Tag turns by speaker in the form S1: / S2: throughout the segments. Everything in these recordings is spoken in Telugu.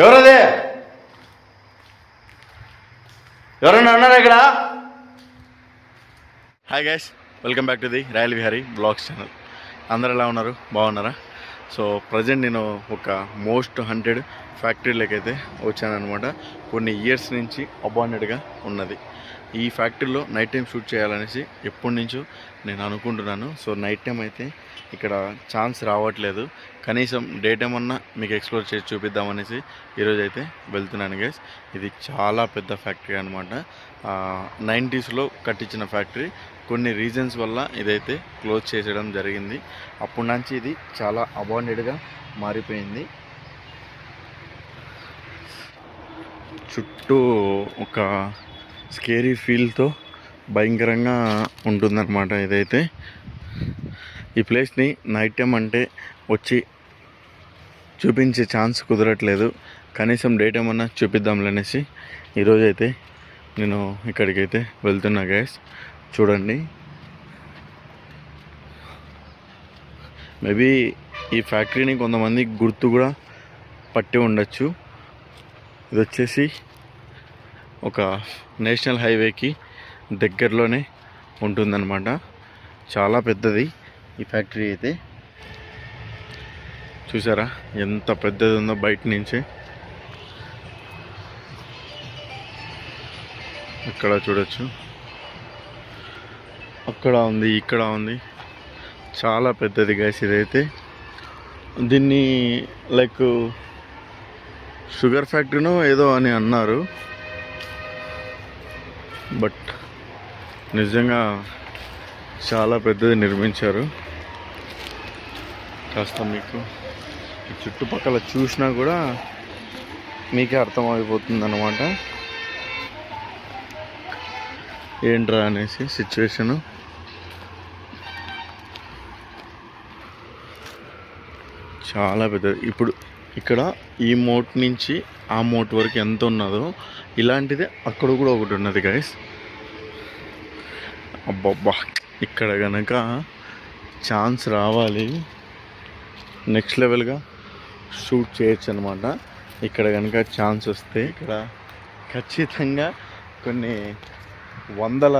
S1: ఎవరదే? ఎవరన్నా ఉన్నారా ఇక్కడ? Hi guys, welcome back to the royal Vihari vlogs channel. అందరు ఎలా ఉన్నారు? బాగున్నారా? సో ప్రజెంట్ నేను ఒక మోస్ట్ హంటెడ్ ఫ్యాక్టరీలోకి అయితే వచ్చానమాట. కొన్ని ఇయర్స్ నుంచి అబాండెడ్గా ఉన్నది. ఈ ఫ్యాక్టరీలో నైట్ టైం షూట్ చేయాలనేసి ఎప్పటి నుంచో నేను అనుకుంటున్నాను. సో నైట్ టైం అయితే ఇక్కడ ఛాన్స్ రావట్లేదు. కనీసం డే టైం అన్నా మీకు ఎక్స్ప్లోర్ చేసి చూపిద్దామనేసి ఈరోజు అయితే వెళ్తున్నాను గైస్. ఇది చాలా పెద్ద ఫ్యాక్టరీ అనమాట. 90స్లో కట్టించిన ఫ్యాక్టరీ. కొన్ని రీజన్స్ వల్ల ఇదైతే క్లోజ్ చేసేయడం జరిగింది. అప్పటి నుంచి ఇది చాలా అబాండెడ్గా మారిపోయింది. చుట్టూ ఒక స్కేరీ ఫీల్తో భయంకరంగా ఉంటుందన్నమాట. ఇదైతే ఈ ప్లేస్ని నైట్ టైం అంటే వచ్చి చూపించే ఛాన్స్ కుదరట్లేదు. కనీసం డే టైం అన్నా చూపిద్దాంలనేసి ఈరోజైతే నేను ఇక్కడికైతే వెళ్తున్నా గైస్. చూడండి, మేబీ ఈ ఫ్యాక్టరీని కొంతమంది గుర్తు కూడా పట్టి ఉండొచ్చు. ఇది వచ్చేసి ఒక నేషనల్ హైవేకి దగ్గరలోనే ఉంటుందన్నమాట. చాలా పెద్దది ఈ ఫ్యాక్టరీ అయితే. చూసారా ఎంత పెద్దది ఉందో బయట నుంచి. అక్కడ చూడొచ్చు, అక్కడ ఉంది, ఇక్కడ ఉంది. చాలా పెద్దది గైస్ ఇదైతే. దీన్ని లైక్ షుగర్ ఫ్యాక్టరీనో ఏదో అని అన్నారు, బట్ నిజంగా చాలా పెద్దది నిర్మించారు. కాస్త మీకు ఈ చుట్టుపక్కల చూసినా కూడా మీకే అర్థమైపోతుంది అన్నమాట ఏంట్రా అనేసి సిచ్యువేషను. చాలా పెద్దది. ఇప్పుడు ఇక్కడ ఈ మోట్ నుంచి ఆ మోట్ వరకు ఎంత ఉన్నదో ఇలాంటిదే అక్కడ కూడా ఒకటి ఉన్నది గైస్. అబ్బబ్బా, ఇక్కడ కనుక ఛాన్స్ రావాలి, నెక్స్ట్ లెవెల్గా షూట్ చేయొచ్చు అనమాట. ఇక్కడ కనుక ఛాన్స్ వస్తే ఇక్కడ ఖచ్చితంగా కొన్ని వందల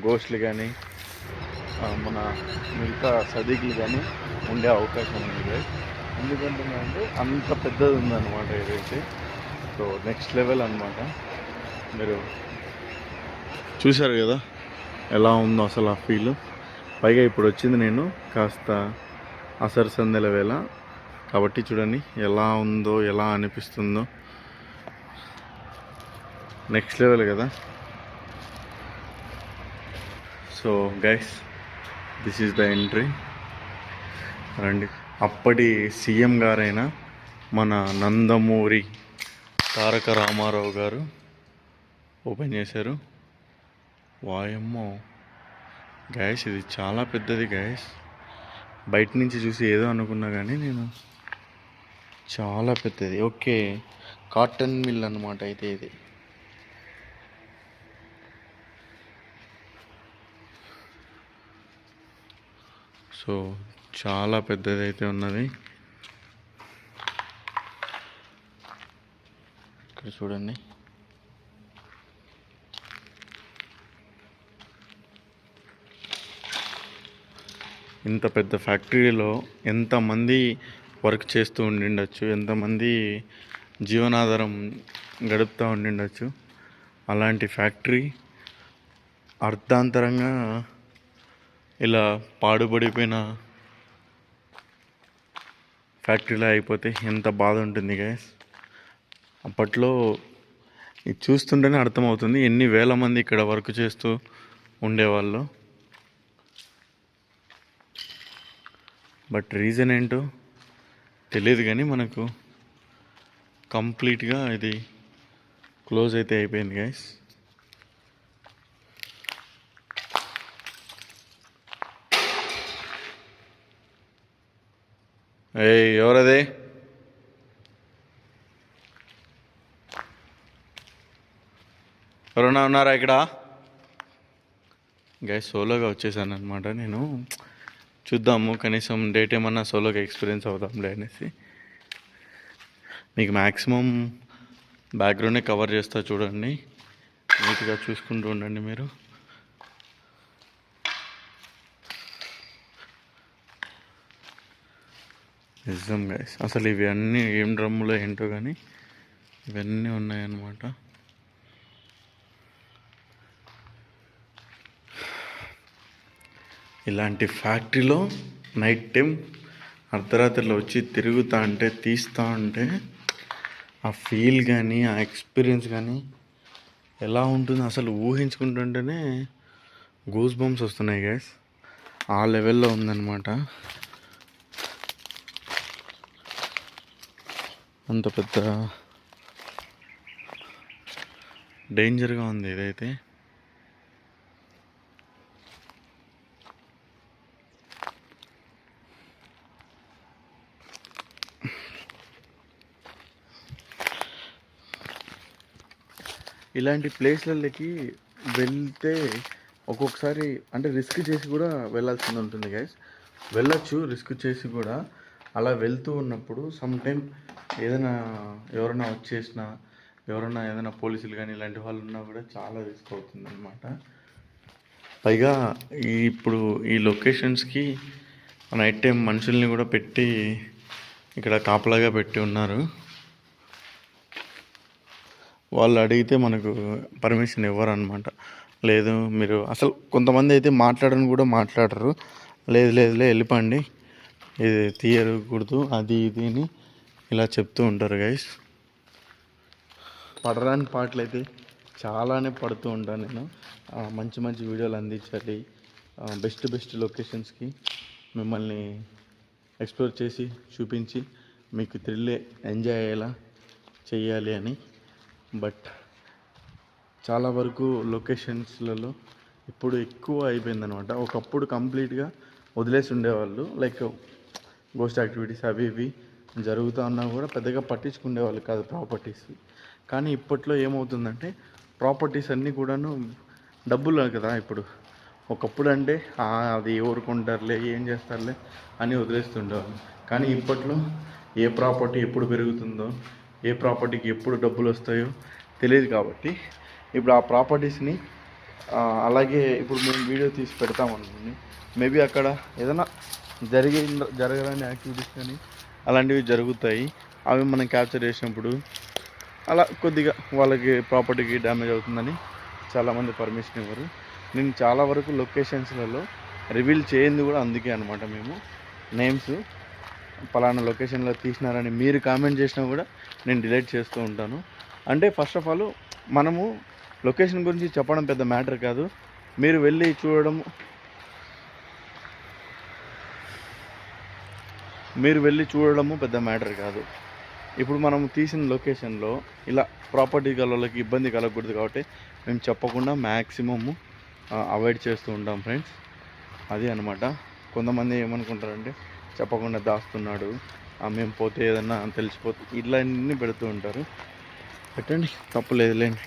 S1: గోష్లు కానీ మన మిగతా సదీకులు కానీ ఉండే అవకాశం ఉంది. ఎందుకంటే అంత పెద్దది ఉందన్నమాట ఇదైతే. సో నెక్స్ట్ లెవెల్ అనమాట. మీరు చూశారు కదా ఎలా ఉందో అసలు ఆ ఫీల్. పైగా ఇప్పుడు వచ్చింది నేను కాస్త అసరు సందెల వేళ కాబట్టి చూడండి ఎలా ఉందో, ఎలా అనిపిస్తుందో. నెక్స్ట్ లెవెల్ కదా. So guys, this is the entry. రండి. అప్పటి సీఎం గారైన మన నందమూరి తారక రామారావు గారు ఓపెన్ చేశారు. వాయమ్మో గైస్, ఇది చాలా పెద్దది గైస్. బయట నుంచి చూసి ఏదో అనుకున్నా కానీ నేను చాలా పెద్దది. ఓకే, కాటన్ మిల్ అన్నమాట అయితే ఇది. సో చాలా పెద్దది అయితే ఉన్నది. ఇక్కడ చూడండి, ఇంత పెద్ద ఫ్యాక్టరీలో ఎంతమంది వర్క్ చేస్తూ ఉండిండొచ్చు, ఎంతమంది జీవనాధారం గడుపుతూ ఉండిండొచ్చు. అలాంటి ఫ్యాక్టరీ అర్ధాంతరంగా ఇలా పాడుపడిపోయిన ఫ్యాక్టరీలో అయిపోతే ఎంత బాధ ఉంటుంది గైస్. అప్పట్లో ఇది చూస్తుంటేనే అర్థమవుతుంది ఎన్ని వేల మంది ఇక్కడ వర్క్ చేస్తూ ఉండేవాళ్ళు. బట్ రీజన్ ఏంటో తెలియదు కానీ మనకు కంప్లీట్గా ఇది క్లోజ్ అయితే అయిపోయింది గైస్. ఎవరది? ఎవరన్నా ఉన్నారా ఇక్కడ? గైస్ సోలోగా వచ్చేసాను అనమాట నేను. చూద్దాము కనీసం డేట్ ఏమన్నా సోలోగా ఎక్స్పీరియన్స్ అవుదాంలే అనేసి. మీకు మ్యాక్సిమం బ్యాక్గ్రౌండే కవర్ చేస్తా చూడండి, నీట్గా చూసుకుంటూ ఉండండి మీరు. నిజం గైస్, అసలు ఇవి అన్నీ ఏం డ్రమ్ములో ఏంటో కానీ ఇవన్నీ ఉన్నాయన్నమాట. ఇలాంటి ఫ్యాక్టరీలో నైట్ టైం అర్ధరాత్రిలో వచ్చి తిరుగుతా అంటే తీస్తూ ఉంటే ఆ ఫీల్ కానీ ఆ ఎక్స్పీరియన్స్ కానీ ఎలా ఉంటుంది అసలు ఊహించుకుంటుంటేనే గూస్ బంప్స్ వస్తున్నాయి గైస్. ఆ లెవెల్లో ఉందన్నమాట. అంత పెద్ద డేంజర్గా ఉంది ఇదైతే. ఇలాంటి ప్లేస్లకి వెళ్తే ఒక్కొక్కసారి అంటే రిస్క్ చేసి కూడా వెళ్ళాల్సి ఉంటుంది గైస్. వెళ్ళొచ్చు రిస్క్ చేసి కూడా. అలా వెళ్తూ ఉన్నప్పుడు సమ్ టైం ఏదైనా ఎవరైనా వచ్చేసినా, ఎవరైనా ఏదైనా పోలీసులు కానీ ఇలాంటి వాళ్ళు ఉన్నా కూడా చాలా రిస్క్ అవుతుంది అనమాట. పైగా ఇప్పుడు ఈ లొకేషన్స్కి నైట్ టైం మనుషుల్ని కూడా పెట్టి ఇక్కడ కాపలాగా పెట్టి ఉన్నారు. వాళ్ళు అడిగితే మనకు పర్మిషన్ ఇవ్వరు అనమాట. లేదు మీరు అసలు కొంతమంది అయితే మాట్లాడని కూడా మాట్లాడరు. లేదులే వెళ్ళిపోండి, ఇది తీయకూడదు అది ఇది అని ఇలా చెప్తూ ఉంటారు గైస్. పడరాని పాటలు అయితే చాలానే పడుతూ ఉంటాను నేను. మంచి మంచి వీడియోలు అందించాలి, బెస్ట్ లొకేషన్స్కి మిమ్మల్ని ఎక్స్ప్లోర్ చేసి చూపించి మీకు థ్రిల్ ఎంజాయ్ అయ్యేలా చెయ్యాలి అని. బట్ చాలా వరకు లొకేషన్స్లలో ఇప్పుడు ఎక్కువ అయిపోయిందనమాట. ఒకప్పుడు కంప్లీట్గా వదిలేసి ఉండేవాళ్ళు, లైక్ గోస్ట్ యాక్టివిటీస్ అవి ఇవి జరుగుతూ ఉన్నా కూడా పెద్దగా పట్టించుకునేవాళ్ళు కాదు ప్రాపర్టీస్. కానీ ఇప్పట్లో ఏమవుతుందంటే ప్రాపర్టీస్ అన్నీ కూడాను డబ్బులు కదా ఇప్పుడు. ఒకప్పుడు అంటే అది ఎవరు కొంటారులే ఏం చేస్తారులే అని వదిలేస్తుండేవాళ్ళు. కానీ ఇప్పట్లో ఏ ప్రాపర్టీ ఎప్పుడు పెరుగుతుందో, ఏ ప్రాపర్టీకి ఎప్పుడు డబ్బులు వస్తాయో తెలియదు. కాబట్టి ఇప్పుడు ఆ ప్రాపర్టీస్ని అలాగే ఇప్పుడు మేము వీడియో తీసి పెడతామనుకోండి, మేబీ అక్కడ ఏదైనా జరగని యాక్టివిటీస్ కానీ అలాంటివి జరుగుతాయి. అవి మనం క్యాప్చర్ చేసినప్పుడు అలా కొద్దిగా వాళ్ళకి ప్రాపర్టీకి డ్యామేజ్ అవుతుందని చాలామంది పర్మిషన్ ఇవ్వరు. నేను చాలా వరకు లొకేషన్స్లలో రివీల్ చేయింది కూడా అందుకే అనమాట. మేము నేమ్స్ పలానా లొకేషన్లో తీసినారని మీరు కామెంట్ చేసినా కూడా నేను డిలీట్ చేస్తూ ఉంటాను. అంటే ఫస్ట్ ఆఫ్ ఆల్ మనము లొకేషన్ గురించి చెప్పడం పెద్ద మ్యాటర్ కాదు, మీరు వెళ్ళి చూడడము పెద్ద మ్యాటర్ కాదు. ఇప్పుడు మనం తీసిన లొకేషన్లో ఇలా ప్రాపర్టీ వాళ్ళకి ఇబ్బంది కలగకూడదు కాబట్టి మేము చెప్పకుండా మ్యాక్సిమము అవాయిడ్ చేస్తూ ఉంటాం ఫ్రెండ్స్. అది అనమాట. కొంతమంది ఏమనుకుంటారంటే చెప్పకుండా దాస్తున్నాడు, మేము పోతే ఏదన్నా తెలిసిపోతే ఇట్లా అన్నీ పెడుతూ ఉంటారు. పెట్టండి, తప్పులేదులేండి.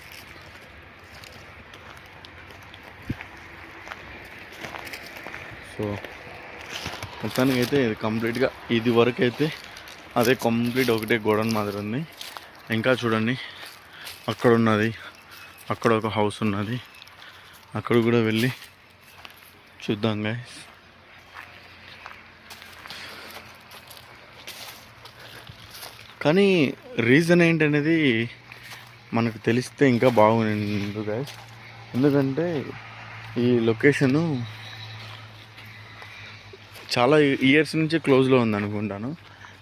S1: సో మొత్తానికి అయితే ఇది కంప్లీట్గా ఇది వరకు అయితే అదే కంప్లీట్ ఒకటే గోడౌన్ మాదిరి ఉంది. ఇంకా చూడండి అక్కడ ఉన్నది, అక్కడ ఒక హౌస్ ఉన్నది, అక్కడ కూడా వెళ్ళి చూద్దాం గైస్. కానీ రీజన్ ఏంటనేది మనకు తెలిస్తే ఇంకా బాగుంది గైస్. ఎందుకంటే ఈ లొకేషను చాలా ఇయర్స్ నుంచి క్లోజ్లో ఉందనుకుంటాను.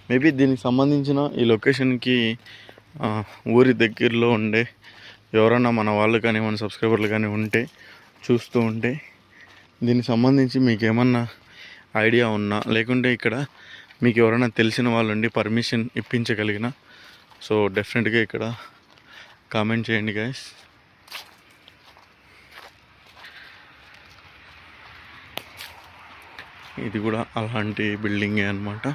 S1: మేబీ దీనికి సంబంధించిన ఈ లొకేషన్కి ఊరి దగ్గరలో ఉండే ఎవరైనా మన వాళ్ళు కానీ మన సబ్స్క్రైబర్లు కానీ ఉంటే చూస్తూ ఉంటే దీనికి సంబంధించి మీకు ఏమన్నా ఐడియా ఉన్నా, లేకుంటే ఇక్కడ మీకు ఎవరైనా తెలిసిన వాళ్ళు ఉండి పర్మిషన్ ఇప్పించగలిగిన సో డెఫినెట్గా ఇక్కడ కామెంట్ చేయండి గైస్. ఇది కూడా అలాంటి బిల్డింగే అనమాట.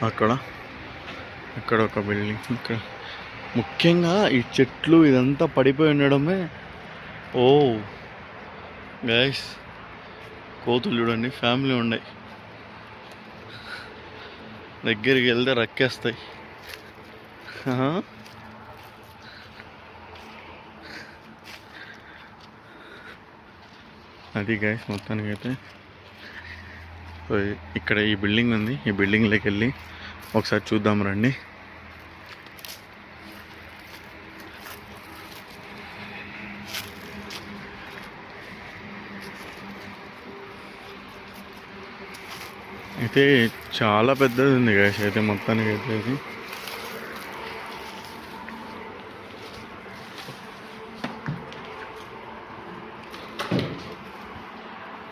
S1: అక్కడ ఇక్కడ ఒక బిల్డింగ్. ఇక్కడ ముఖ్యంగా ఈ చెట్లు ఇదంతా పడిపోయి ఉండడమే. ఓ గైస్, కోతులు చూడండి, ఫ్యామిలీ ఉన్నాయి, దగ్గరికి వెళ్తే రక్కేస్తాయి. అది గైస్ మొత్తానికైతే. సో ఇక్కడ ఈ బిల్డింగ్ ఉంది, ఈ బిల్డింగ్లోకి వెళ్ళి ఒకసారి చూద్దాం రండి. అయితే చాలా పెద్దది ఉంది గైస్ అయితే మొత్తానికి అయితే.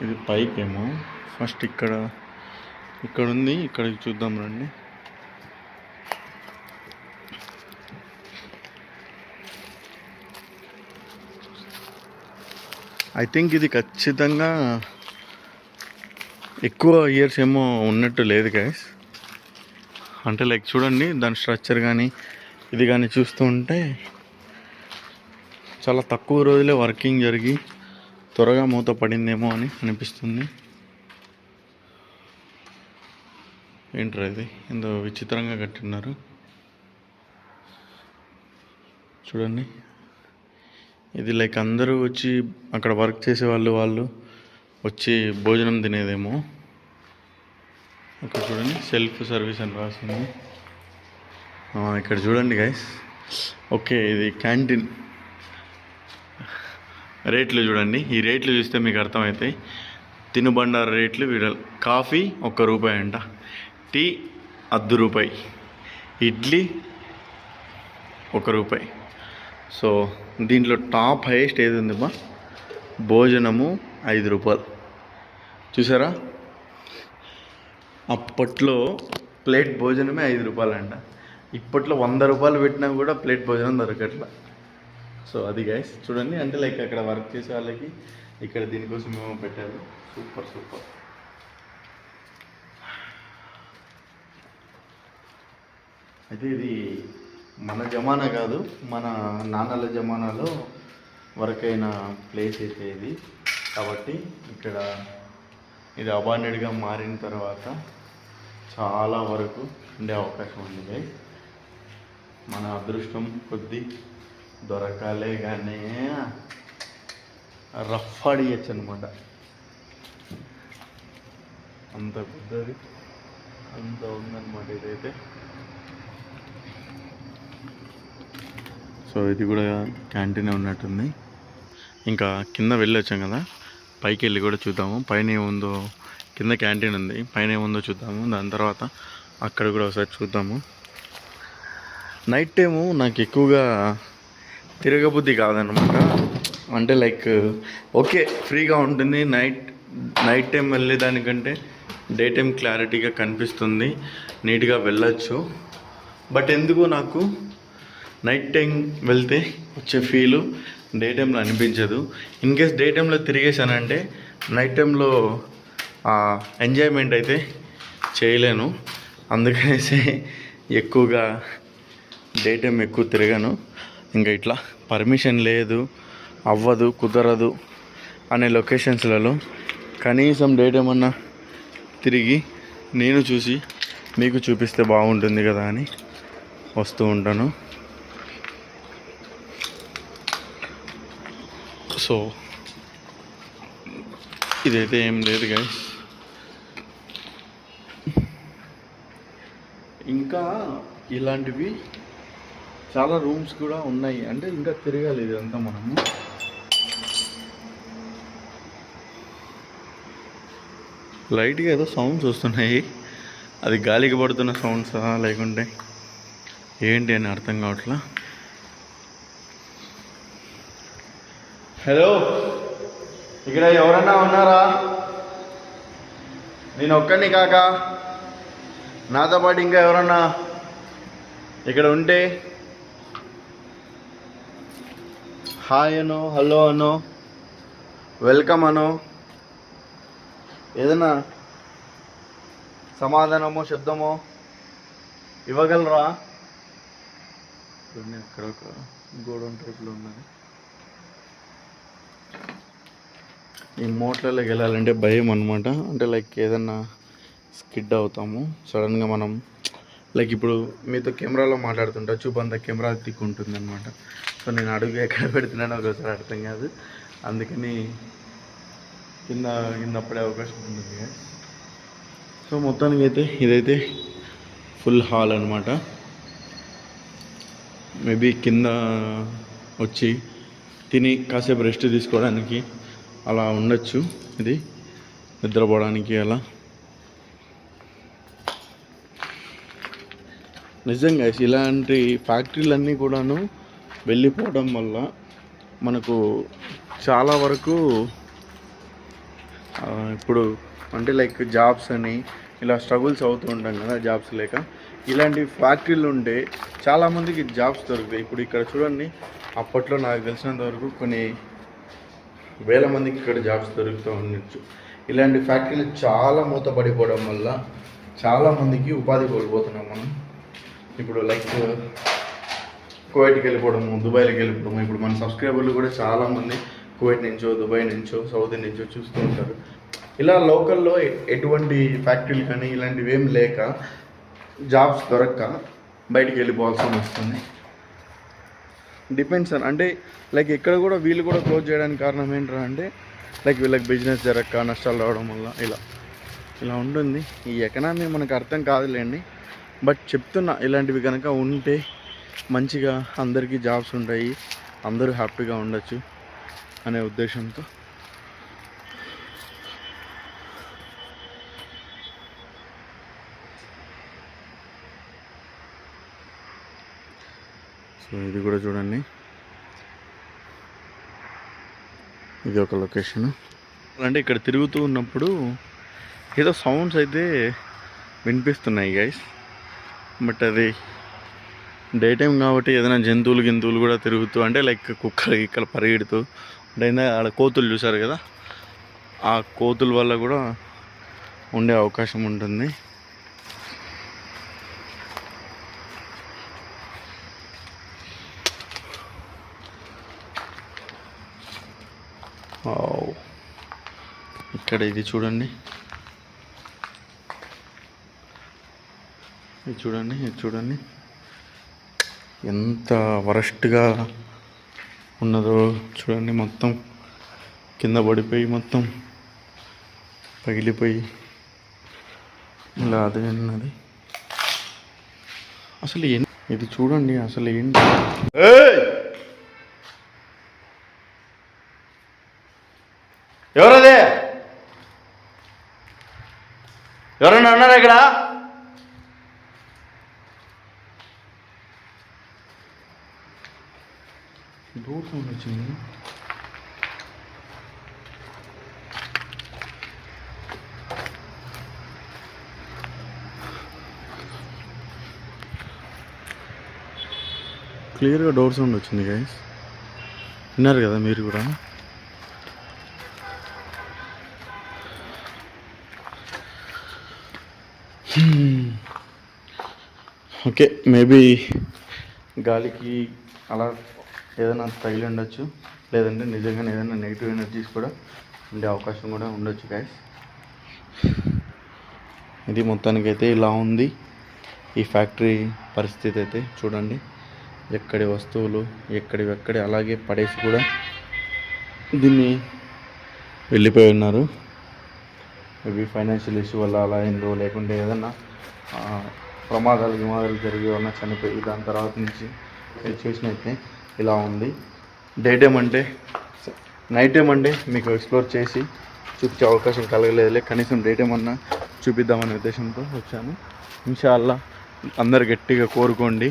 S1: ఇది పైకేమో. ఫస్ట్ ఇక్కడ ఉంది, ఇక్కడికి చూద్దాం రండి. ఐ థింక్ ఇది ఖచ్చితంగా ఎక్కువ ఇయర్స్ ఏమో ఉన్నట్టు లేదు గైస్. అంటే లైక్ చూడండి, దాని స్ట్రక్చర్ కానీ ఇది కానీ చూస్తూ ఉంటే చాలా తక్కువ రోజులే వర్కింగ్ జరిగి త్వరగా మూత పడిందేమో అని అనిపిస్తుంది. ఏంట్రా ఇది, ఎంతో విచిత్రంగా కట్టున్నారు చూడండి. ఇది లైక్ అందరూ వచ్చి అక్కడ వర్క్ చేసే వాళ్ళు వచ్చి భోజనం తినేదేమో. ఇక్కడ చూడండి, సెల్ఫ్ సర్వీస్ అని రాసింది. ఇక్కడ చూడండి గైస్. ఓకే, ఇది క్యాంటీన్. రేట్లు చూడండి, ఈ రేట్లు చూస్తే మీకు అర్థమవుతాయి. తినుబండారు రేట్లు కాఫీ ₹1 అంట, టీ ₹1, ఇడ్లీ ₹1. సో దీంట్లో టాప్ హైయెస్ట్ ఏది ఉంది బా, భోజనము ₹5. చూసారా, అప్పట్లో ప్లేట్ భోజనమే ₹5 అంట. ఇప్పట్లో ₹100 పెట్టినా కూడా ప్లేట్ భోజనం దొరకట్లా. సో అది గైస్ చూడండి. అంటే లైక్ అక్కడ వర్క్ చేసే వాళ్ళకి ఇక్కడ దీనికోసం ఏమో పెట్టారు. Super super. అయితే ఇది మన జమానా కాదు, మన నాన్నల జమానాలో వర్క్ అయిన ప్లేస్ అయితే ఇది. కాబట్టి ఇక్కడ ఇది అబాండెడ్గా మారిన తర్వాత చాలా వరకు ఉండే అవకాశం ఉంది గైస్. మన అదృష్టం కొద్దీ దొరకాలే కానీ రఫ్ అడిగచ్చు అనమాట. అంత పెద్దది అంత ఉందన్నమాట ఇదైతే. సో ఇది కూడా క్యాంటీన్ ఉన్నట్టుంది. ఇంకా కింద వెళ్ళి వచ్చాం కదా, పైకి వెళ్ళి కూడా చూద్దాము. పైన ఏముందో, కింద క్యాంటీన్ ఉంది, పైన ఏముందో చూద్దాము. దాని తర్వాత అక్కడ కూడా ఒకసారి చూద్దాము. నైట్ టైము నాకు ఎక్కువగా తిరగబుద్ధి కాదనమాట. అంటే లైక్ ఓకే ఫ్రీగా ఉంటుంది, నైట్ టైం వెళ్ళేదానికంటే డే టైం క్లారిటీగా కనిపిస్తుంది, నీట్గా వెళ్ళచ్చు. బట్ ఎందుకు నాకు నైట్ టైం వెళ్తే వచ్చే ఫీలు డే టైంలో అనిపించదు. ఇన్ కేస్ డే టైంలో తిరిగేసానంటే నైట్ టైంలో ఎంజాయ్మెంట్ అయితే చేయలేను. అందుకనేసి ఎక్కువగా డే టైం ఎక్కువ తిరగను. ఇంకా ఇట్లా పర్మిషన్ లేదు, అవ్వదు, కుదరదు అనే లొకేషన్స్లలో కనీసం డే టైం అన్నా తిరిగి నేను చూసి మీకు చూపిస్తే బాగుంటుంది కదా అని వస్తూ ఉంటాను. సో ఇదైతే ఏం లేదు గైస్. ఇంకా ఇలాంటివి చాలా రూమ్స్ కూడా ఉన్నాయి. అంటే ఇంకా తిరగాలి ఇదంతా మనము. లైట్గా ఏదో సౌండ్స్ వస్తున్నాయి, అది గాలికి పడుతున్న సౌండ్సా లేకుంటే ఏంటి అని అర్థం కావట్లా. హలో, ఇక్కడ ఎవరన్నా ఉన్నారా? నేను ఒక్కడిని కాక నాతో పాటు ఇంకా ఎవరన్నా ఇక్కడ ఉంటే హాయ్ అనో, హలో అనో, వెల్కమ్ అనో, ఏదైనా సమాధానమో శబ్దమో ఇవ్వగలరా? చూడండి అక్కడ ఒక గోడౌన్ టైప్లో ఉన్నది. ఈ మోటార్లోకి వెళ్ళాలంటే భయం అనమాట. అంటే లైక్ ఏదన్నా స్కిడ్ అవుతాము సడన్గా మనం. లైక్ ఇప్పుడు మీతో కెమెరాలో మాట్లాడుతుంటా చూపంత కెమెరా తిక్కుంటుంది అనమాట. సో నేను అడుగు ఎక్కడ పెడుతున్నానో ఒకసారి అర్థం కాదు, అందుకని కింద పడే అవకాశం ఉంటుంది. సో మొత్తానికి అయితే ఇదైతే ఫుల్ హాల్ అనమాట. మేబీ కింద వచ్చి తిని కాసేపు రెస్ట్ తీసుకోవడానికి అలా ఉండొచ్చు, ఇది నిద్రపోవడానికి అలా. నిజంగా ఇలాంటి ఫ్యాక్టరీలన్నీ కూడాను వెళ్ళిపోవడం వల్ల మనకు చాలా వరకు ఇప్పుడు అంటే లైక్ జాబ్స్ అని ఇలా స్ట్రగుల్స్ అవుతూ ఉంటాం కదా, జాబ్స్ లేక. ఇలాంటి ఫ్యాక్టరీలు ఉంటే చాలామందికి జాబ్స్ దొరుకుతాయి. ఇప్పుడు ఇక్కడ చూడండి, అప్పట్లో నాకు తెలిసినంత వరకు కొన్ని వేల మందికి ఇక్కడ జాబ్స్ దొరుకుతూ ఉండొచ్చు. ఇలాంటి ఫ్యాక్టరీలు చాలా మూతపడిపోవడం వల్ల చాలామందికి ఉపాధి కోల్పోతున్నాం మనం. ఇప్పుడు లైక్ కువైట్కి వెళ్ళిపోవడము, దుబాయ్కి వెళ్ళిపోవడము. ఇప్పుడు మన సబ్స్క్రైబర్లు కూడా చాలామంది కువైట్ నుంచో, దుబాయ్ నుంచో, సౌదీ నుంచో చూస్తూ ఉంటారు. ఇలా లోకల్లో ఎటువంటి ఫ్యాక్టరీలు కానీ ఇలాంటివి ఏం లేక జాబ్స్ దొరక్క బయటికి వెళ్ళిపోవాల్సి వస్తుంది. డిపెండ్స్ అంటే లైక్ ఇక్కడ కూడా వీళ్ళు కూడా క్లోజ్ చేయడానికి కారణం ఏంటంటే అంటే లైక్ వీళ్ళకి బిజినెస్ జరగక నష్టాలు రావడం వల్ల ఇలా ఉంటుంది. ఈ ఎకనామీ మనకు అర్థం కాదులేండి, బట్ చెప్తున్నా ఇలాంటివి కనుక ఉంటే మంచిగా అందరికీ జాబ్స్ ఉంటాయి, అందరూ హ్యాపీగా ఉండొచ్చు అనే ఉద్దేశంతో. సో ఇది కూడా చూడండి, ఇది ఒక లొకేషన్. అంటే ఇక్కడ తిరుగుతూ ఉన్నప్పుడు ఏదో సౌండ్స్ అయితే వినిపిస్తున్నాయి గైస్, బట్ అది డే టైం కాబట్టి ఏదైనా జంతువులు కూడా తిరుగుతూ అంటే లైక్ కుక్కలు ఇక్కడ పరిగెడుతూ అంటే ఆడ కోతులు చూసారు కదా, ఆ కోతుల వల్ల కూడా ఉండే అవకాశం ఉంటుంది. ఇక్కడ ఇది చూడండి, ఇది చూడండి ఎంత వరస్ట్గా ఉన్నదో చూడండి. మొత్తం కింద పడిపోయి మొత్తం పగిలిపోయి ఇలా అదే ఉన్నది. అసలు ఇది చూడండి, అసలు ఏంటి? ఎవరదే? ఎవరన్నా ఉన్నారా ఇక్కడ? డోర్ సౌండ్ వచ్చింది. క్లియర్గా డోర్ సౌండ్ వచ్చింది గైస్, విన్నారు కదా మీరు కూడా. ఓకే, మేబీ గాలికి అలా ఏదైనా తగిలి ఉండొచ్చు, లేదంటే నిజంగానే ఏదైనా నెగిటివ్ ఎనర్జీస్ కూడా ఉండే అవకాశం కూడా ఉండొచ్చు గైస్. ఇది మొత్తానికైతే ఇలా ఉంది ఈ ఫ్యాక్టరీ పరిస్థితి అయితే. చూడండి, ఎక్కడి వస్తువులు ఎక్కడి అలాగే పడేసి కూడా దీన్ని వెళ్ళిపోయి ఉన్నారు. మేబీ ఫైనాన్షియల్ ఇష్యూ వల్ల అలా అయిందో, లేకుంటే ఏదన్నా ప్రమాదాలు జరిగి ఏమన్నా చనిపోయి దాని తర్వాత నుంచి సిచ్యువేషన్ అయితే ఇలా ఉంది. డే టైం అంటే నైట్ టైం అంటే మీకు ఎక్స్ప్లోర్ చేసి చూపించే అవకాశం కలగలేదులే, కనీసం డే టైం అన్నా చూపిద్దామనే ఉద్దేశంతో వచ్చాను. ఇన్షాల్లా అందరు గట్టిగా కోరుకోండి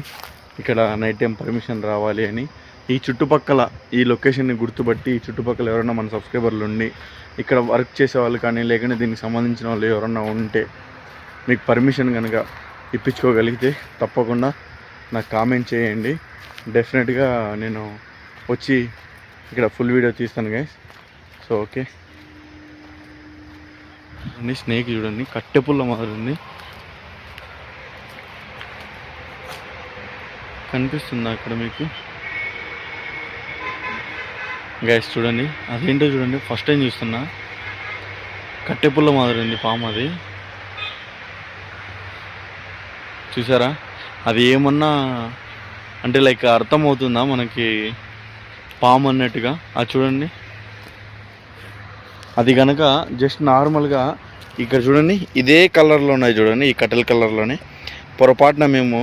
S1: ఇక్కడ నైట్ టైం పర్మిషన్ రావాలి అని. ఈ చుట్టుపక్కల ఈ లొకేషన్ని గుర్తుపట్టి ఈ చుట్టుపక్కల ఎవరైనా మన సబ్స్క్రైబర్లు ఉండి ఇక్కడ వర్క్ చేసే వాళ్ళు కానీ లేకుంటే దీనికి సంబంధించిన వాళ్ళు ఎవరన్నా ఉంటే మీకు పర్మిషన్ కనుక ఇప్పించుకోగలిగితే తప్పకుండా నాకు కామెంట్ చేయండి. డెఫినెట్గా నేను వచ్చి ఇక్కడ ఫుల్ వీడియో తీస్తాను గైస్. సో ఓకే, స్నేక్ చూడండి, కట్టెపుల్ల మాదిరి ఉంది. కనిపిస్తుందా అక్కడ మీకు గైస్? చూడండి, అదేంటో చూడండి, ఫస్ట్ టైం చూస్తున్నా. కట్టెపుల్ల మాదిరి ఉంది పాము. అది చూసారా? అది ఏమన్నా అంటే లైక్ అర్థమవుతుందా మనకి పాము అన్నట్టుగా? అది చూడండి. అది కనుక జస్ట్ నార్మల్గా ఇక్కడ చూడండి, ఇదే కలర్లో ఉన్నాయి చూడండి, ఈ కట్టెల కలర్లోనే. పొరపాటున మేము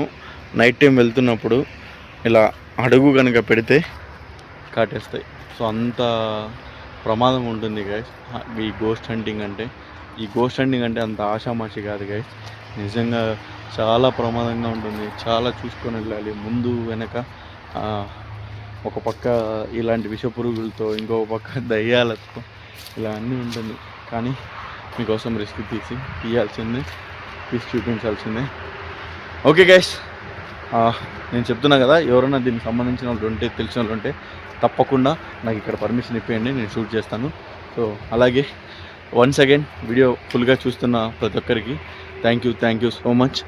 S1: నైట్ టైం వెళ్తున్నప్పుడు ఇలా అడుగు కనుక పెడితే కాటేస్తాయి. సో అంత ప్రమాదం ఉంటుంది గైస్ ఈ గోస్ట్ హంటింగ్ అంటే. ఈ గోస్ట్ హంటింగ్ అంటే అంత ఆషామాషి కాదు గైస్, నిజంగా చాలా ప్రమాదంగా ఉంటుంది. చాలా చూసుకొని వెళ్ళాలి, ముందు వెనక. ఒక పక్క ఇలాంటి విష పురుగులతో, ఇంకొక పక్క దయ్యాలతో, ఇలా అన్నీ ఉంటుంది. కానీ మీకోసం రిస్క్ తీయాల్సిందే, తీసి చూపించాల్సిందే. ఓకే గైస్, నేను చెప్తున్నా కదా, ఎవరైనా దీనికి సంబంధించిన వాళ్ళు ఉంటే, తెలిసిన వాళ్ళు ఉంటే తప్పకుండా నాకు ఇక్కడ పర్మిషన్ ఇప్పించండి, నేను షూట్ చేస్తాను. సో అలాగే వన్స్ అగైన్ వీడియో ఫుల్గా చూస్తున్న ప్రతి ఒక్కరికి thank you so much.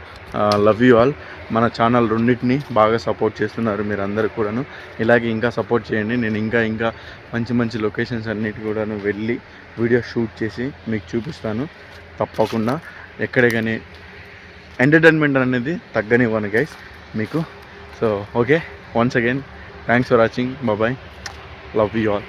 S1: Love you all. మన ఛానల్ రెండింటిని బాగా సపోర్ట్ చేస్తున్నారు మీరు అందరు కూడాను. ఇలాగే ఇంకా సపోర్ట్ చేయండి. నేను ఇంకా మంచి లొకేషన్స్ అన్నిటి కూడాను వెళ్ళి వీడియో షూట్ చేసి మీకు చూపిస్తాను తప్పకుండా. ఎక్కడే కానీ ఎంటర్టైన్మెంట్ అనేది తగ్గనివ్వను గైస్ మీకు. So okay, once again thanks for watching. Bye, love you all.